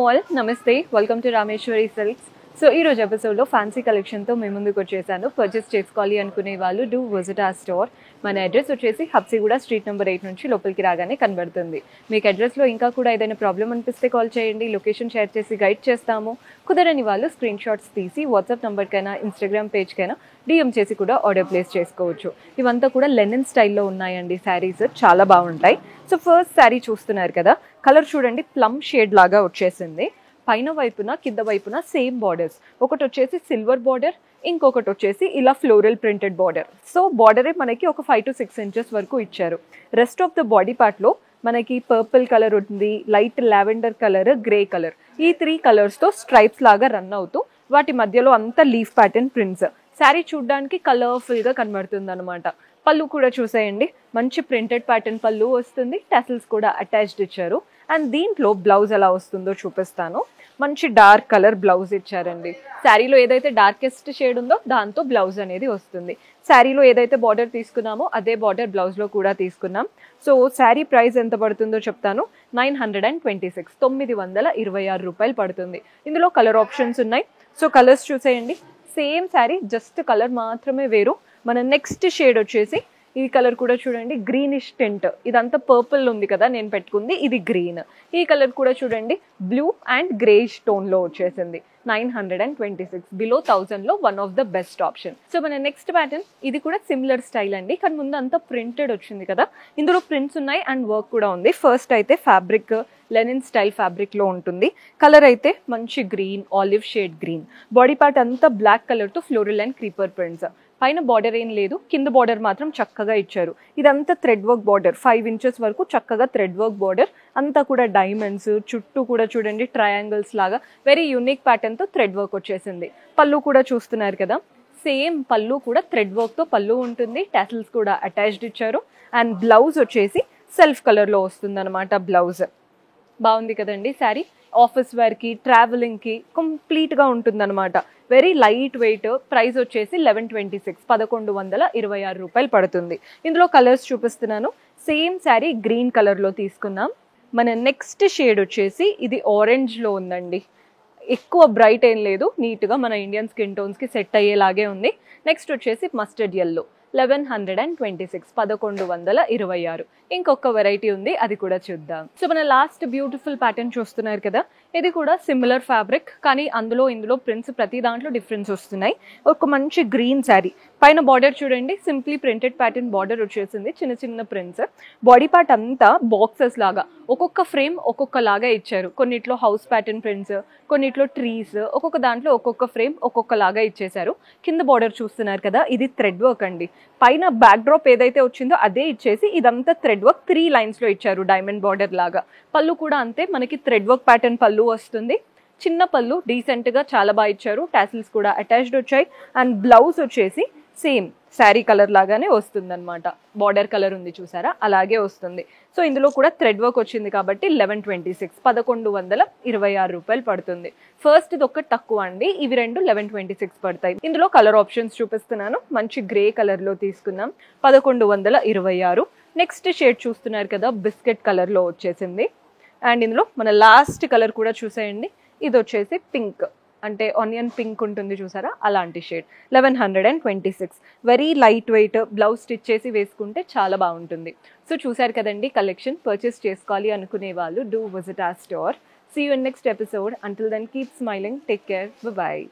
all, Namaste. Welcome to Rameshwari Silks. So ఈ రోజు ఎపిసోడ్లో ఫ్యాన్సీ కలెక్షన్తో మేము ముందుకు వచ్చేసాను. పర్చేస్ చేసుకోవాలి అనుకునే వాళ్ళు డూ విజిట్ ఆ స్టోర్. మన అడ్రస్ వచ్చేసి హబ్సిగూడ స్ట్రీట్ నెంబర్ 8 నుంచి లోపలికి రాగానే కనబడుతుంది. మీకు అడ్రస్లో ఇంకా కూడా ఏదైనా ప్రాబ్లం అనిపిస్తే కాల్ చేయండి, లొకేషన్ షేర్ చేసి గైడ్ చేస్తాము. కుదరని వాళ్ళు స్క్రీన్ షాట్స్ తీసి వాట్సాప్ నెంబర్కైనా ఇన్స్టాగ్రామ్ పేజ్కైనా డిఎం చేసి కూడా ఆర్డర్ ప్లేస్ చేసుకోవచ్చు. ఇవంతా కూడా లెనిన్ స్టైల్లో ఉన్నాయండి శారీస్, చాలా బాగుంటాయి. సో ఫస్ట్ శారీ చూస్తున్నారు కదా, కలర్ చూడండి ప్లమ్ షేడ్ లాగా వచ్చేసింది. పైన వైపున కింద వైపున సేమ్ బార్డర్స్, ఒకటి వచ్చేసి సిల్వర్ బార్డర్, ఇంకొకటి వచ్చేసి ఇలా ఫ్లోరల్ ప్రింటెడ్ బార్డర్. సో బార్డరే మనకి ఒక 5 to 6 inches వరకు ఇచ్చారు. రెస్ట్ ఆఫ్ ద బాడీ పార్ట్లో మనకి పర్పుల్ కలర్ ఉంది, light lavender colour, grey colour, ఈ 3 కలర్స్తో స్ట్రైప్స్ లాగా రన్ అవుతూ వాటి మధ్యలో అంతా లీఫ్ ప్యాటర్న్ ప్రింట్స్. శారీ చూడడానికి కలర్ఫుల్గా కనబడుతుంది అనమాట. పళ్ళు కూడా చూసేయండి, మంచి ప్రింటెడ్ ప్యాటర్న్ పళ్ళు వస్తుంది, టెసల్స్ కూడా అటాచ్డ్ ఇచ్చారు. అండ్ దీంట్లో బ్లౌజ్ ఎలా వస్తుందో చూపిస్తాను. మంచి డార్క్ కలర్ బ్లౌజ్ ఇచ్చారండి. శారీలో ఏదైతే డార్కెస్ట్ షేడ్ ఉందో దాంతో బ్లౌజ్ అనేది వస్తుంది. శారీలో ఏదైతే బార్డర్ తీసుకున్నామో అదే బార్డర్ బ్లౌజ్లో కూడా తీసుకున్నాం. సో శారీ ప్రైస్ ఎంత పడుతుందో చెప్తాను. 926, 926 రూపాయలు పడుతుంది. ఇందులో కలర్ ఆప్షన్స్ ఉన్నాయి. సో కలర్స్ చూసేయండి. సేమ్ శారీ, జస్ట్ కలర్ మాత్రమే వేరు. మన నెక్స్ట్ షేడ్ వచ్చేసి ఈ కలర్ కూడా చూడండి, గ్రీనిష్ టింట్. ఇదంతా పర్పుల్ ఉంది కదా నేను పెట్టుకుంది, ఇది గ్రీన్. ఈ కలర్ కూడా చూడండి బ్లూ అండ్ గ్రేష్ టోన్లో వచ్చేసింది. 926, బిలో 1000లో one of the best option. So మన నెక్స్ట్ ప్యాటర్న్, ఇది కూడా సిమిలర్ స్టైల్ అండి, కానీ ముందు అంతా ప్రింటెడ్ వచ్చింది కదా, ఇందులో ప్రింట్స్ ఉన్నాయి అండ్ వర్క్ కూడా ఉంది. ఫస్ట్ అయితే ఫ్యాబ్రిక్ లెనిన్ స్టైల్ ఫ్యాబ్రిక్లో ఉంటుంది. కలర్ అయితే మంచి green, olive shade green. Body part అంతా బ్లాక్ కలర్తో ఫ్లోరల్ అండ్ క్రీపర్ ప్రింట్స్. పైన బార్డర్ ఏం లేదు, కింద బార్డర్ మాత్రం చక్కగా ఇచ్చారు. ఇదంతా థ్రెడ్ వర్క్ బార్డర్, 5 inches వరకు చక్కగా థ్రెడ్ వర్క్ బార్డర్. అంతా కూడా డైమండ్స్, చుట్టూ కూడా చూడండి ట్రయాంగిల్స్ లాగా వెరీ యూనిక్ ప్యాటర్న్తో థ్రెడ్ వర్క్ వచ్చేసింది. పళ్ళు కూడా చూస్తున్నారు కదా, సేమ్ పళ్ళు కూడా థ్రెడ్ వర్క్తో పళ్ళు ఉంటుంది, టాసిల్స్ కూడా అటాచ్డ్ ఇచ్చారు. అండ్ బ్లౌజ్ వచ్చేసి సెల్ఫ్ కలర్లో వస్తుంది అనమాట. బ్లౌజ్ బాగుంది కదండి. శారీ ఆఫీస్ వేర్కి, ట్రావెలింగ్కి కంప్లీట్గా ఉంటుందన్నమాట. Very light weight. ప్రైస్ వచ్చేసి 1126, 1126 రూపాయలు పడుతుంది. ఇందులో కలర్స్ చూపిస్తున్నాను. సేమ్ శారీ గ్రీన్ కలర్లో తీసుకున్నాం. మన నెక్స్ట్ షేడ్ వచ్చేసి ఇది ఆరెంజ్లో ఉందండి. ఎక్కువ బ్రైట్ ఏం లేదు, నీట్గా మన ఇండియన్ స్కిన్ టోన్స్కి సెట్ అయ్యేలాగే ఉంది. నెక్స్ట్ వచ్చేసి మస్టర్డ్ ఎల్లో, 1126, 1126. ఇంకొక వెరైటీ ఉంది, అది కూడా చూద్దాం. సో మన లాస్ట్ బ్యూటిఫుల్ ప్యాటర్న్ చూస్తున్నారు కదా, ఇది కూడా సిమిలర్ ఫ్యాబ్రిక్, కానీ ఇందులో ప్రింట్స్ ప్రతి దాంట్లో డిఫరెన్స్ వస్తున్నాయి. ఒక మంచి గ్రీన్ శారీ, పైన బార్డర్ చూడండి సింప్లీ ప్రింటెడ్ ప్యాటర్న్ బార్డర్ వచ్చేసింది, చిన్న చిన్న ప్రింట్స్. బాడీ పార్ట్ అంతా బాక్సెస్ లాగా, ఒక్కొక్క ఫ్రేమ్ ఒక్కొక్క లాగా ఇచ్చారు. కొన్నిట్లో హౌస్ ప్యాటర్న్ ప్రింట్స్, కొన్నిట్లో ట్రీస్, ఒక్కొక్క దాంట్లో ఒక్కొక్క ఫ్రేమ్ ఒక్కొక్క లాగా ఇచ్చేసారు. కింద బార్డర్ చూస్తున్నారు కదా, ఇది థ్రెడ్ వర్క్ అండి. పైన బ్యాక్ డ్రాప్ ఏదైతే వచ్చిందో అదే ఇచ్చేసి ఇదంతా థ్రెడ్ వర్క్ 3 lines లో ఇచ్చారు, డైమండ్ బార్డర్ లాగా. పళ్ళు కూడా అంతే, మనకి థ్రెడ్ వర్క్ ప్యాటర్న్ పళ్ళు వస్తుంది. చిన్న పళ్ళు డీసెంట్ గా చాలా బాగా ఇచ్చారు, టాసిల్స్ కూడా అటాచ్డ్ వచ్చాయి. అండ్ బ్లౌజ్ వచ్చేసి సేమ్ శారీ కలర్ లాగానే వస్తుంది అనమాట. బార్డర్ కలర్ ఉంది చూసారా, అలాగే వస్తుంది. సో ఇందులో కూడా థ్రెడ్ వర్క్ వచ్చింది కాబట్టి 1126, 1126 రూపాయలు పడుతుంది. ఫస్ట్ ఇది ఒక్కటి తక్కువ అండి, ఇవి రెండు 1126 పడతాయి. ఇందులో కలర్ ఆప్షన్స్ చూపిస్తున్నాను. మంచి గ్రే కలర్ లో తీసుకున్నాం, 1126. నెక్స్ట్ షేడ్ చూస్తున్నారు కదా, బిస్కెట్ కలర్ లో వచ్చేసింది. అండ్ ఇందులో మన లాస్ట్ కలర్ కూడా చూసేయండి, ఇది వచ్చేసి పింక్, అంటే ఆనియన్ పింక్ ఉంటుంది చూసారా, అలాంటి shade. 1126, very light weight. Blouse stitch చేసి వేసుకుంటే చాలా బాగుంటుంది. సో చూసారు కదండి కలెక్షన్. పర్చేస్ చేసుకోవాలి అనుకునే వాళ్ళు do visit our store. See you in next episode. Until then, keep smiling. Take care. Bye-bye.